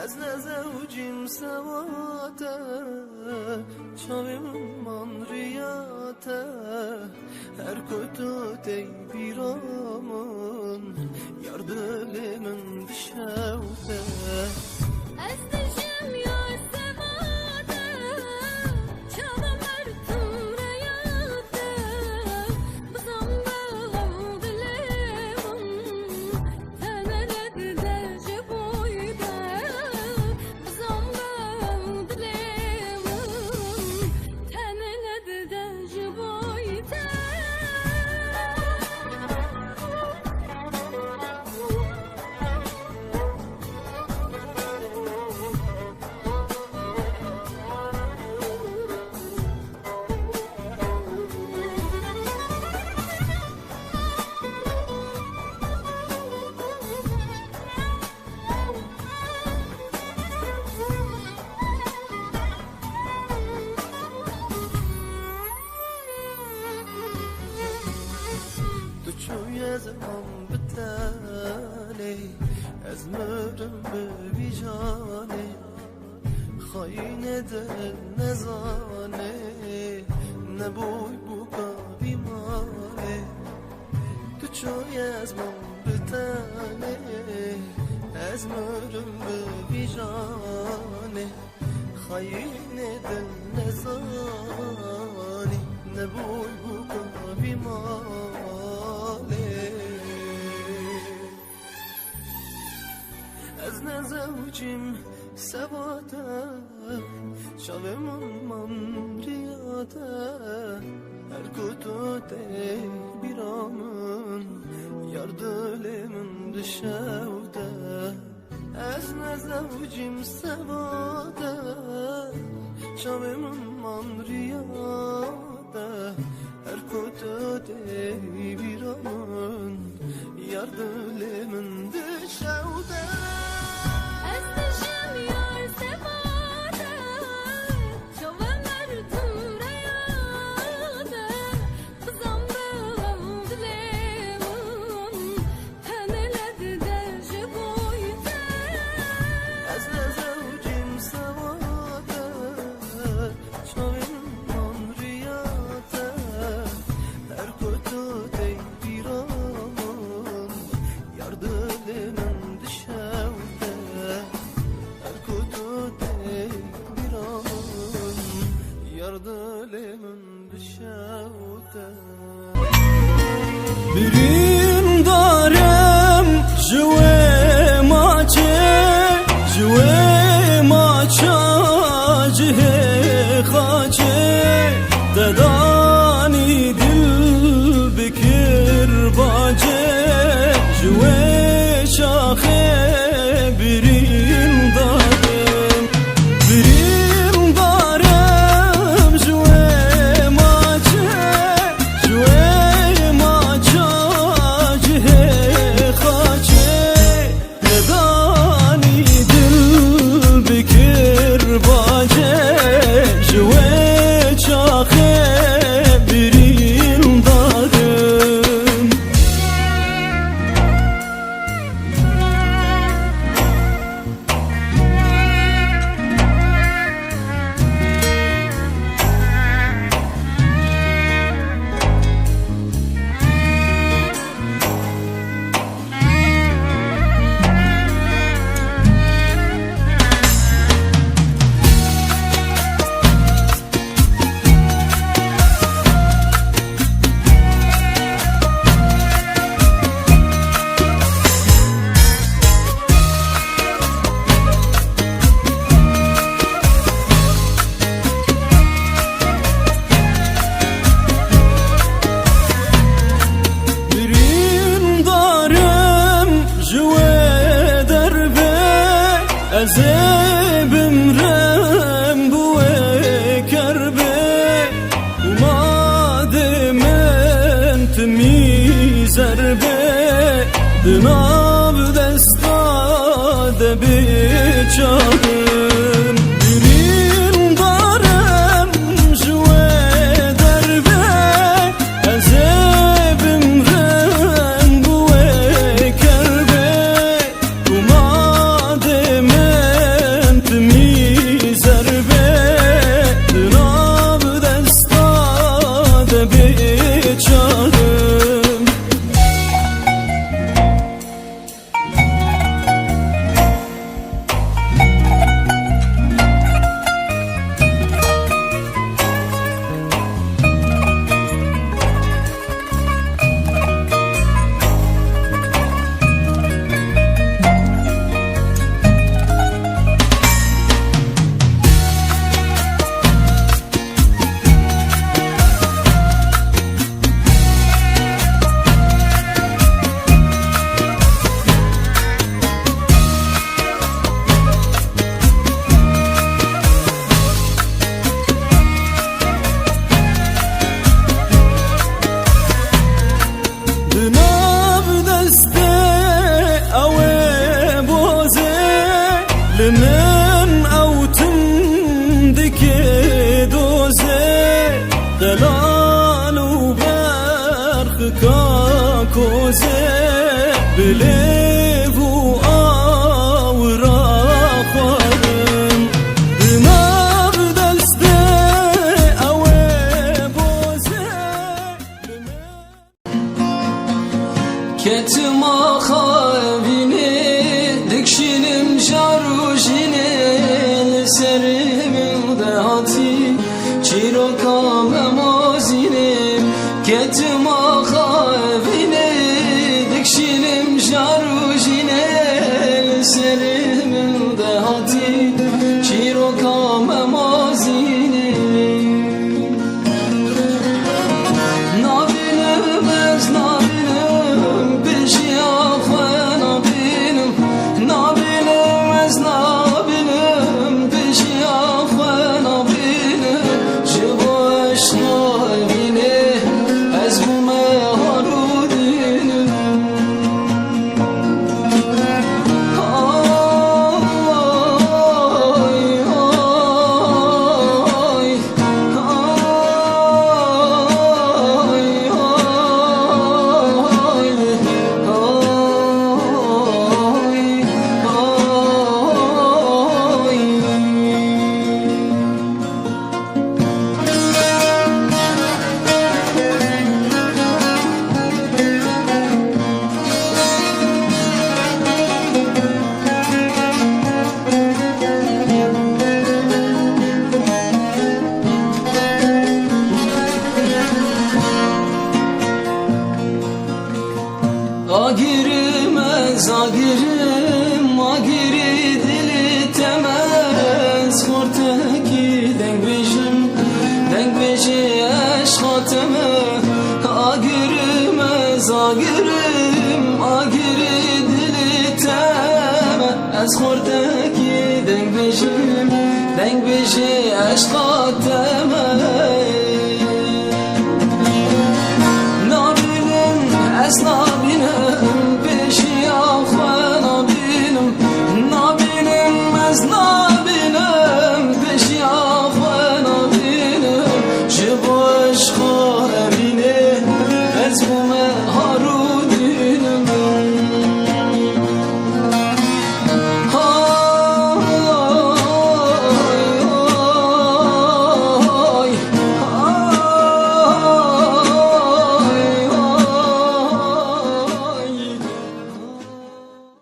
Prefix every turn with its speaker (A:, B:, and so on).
A: از نزوجیم سواته چاویم من ریاته هر کتو تی بیرامون یار دلمن دشوته
B: از دشم یار سواته چاوم مرتم ریاته بزم بغم دلمن تنلد درج بویده بزم بغم دلمن تنلد درج بویده
A: شوية زمان بالتالي أزمرم ببيجاني خاينة دل نزاني نبوي بوكا بمالي شوية زمان بالتالي أزمرم ببيجاني خاينة دل نزاني نبوي بوكا بمالي از نزوجیم سواته شاوم من ریاته هر کتو تی بیرامون یار دلمن دشوته از نزوجیم سواته شاوم من ریاته هر کتو تی بیرامون یار دلمن دشوته
B: از دشم یار سواته چاوم مرتم ریاته بزم بغم دلمن تنلد درج بویده
A: از نزوجیم سواته چاوم من ریاته هر کتو تی بیرامون یار دلمن دشوته هر کتو تی بیرامون یار دلمن دشوته
C: بریم دارم جوه ماچه جه خاچه ددانی دل بکر باجه جوه شاخه بریم دارم جوه ماچه جه خاچه ددانی دل بکر باجه جوه شاخه بریم دارم Azebim rem bu kerbe Umademen temi zerbe Dinav desta de biçarım Birin darem jwe derbe Azebim rem bu kerbe Umademen من اوتم دکی دوزه دلال و برخ کا کوزه بلیو و آورا خوارم دماغ دلسته اوه بوزه
A: كتما خايبيني دكشينم جاروجيني لسرم دهاتي چيرو كام مازيني كتما خايبيني دكشينم جاروجيني لسرم دهاتي چيرو كام مازيني نابينم از نابينم بشي آخوان نابينم نابينم از نابينم بشي آخوان نابينم جبو اشنابيني از بومه هارودينم Agirim ez agirim agiri dili temez Korteki denk beji eşkateme Agirim ez agirim agiri dili temez Korteki denk beji eşkateme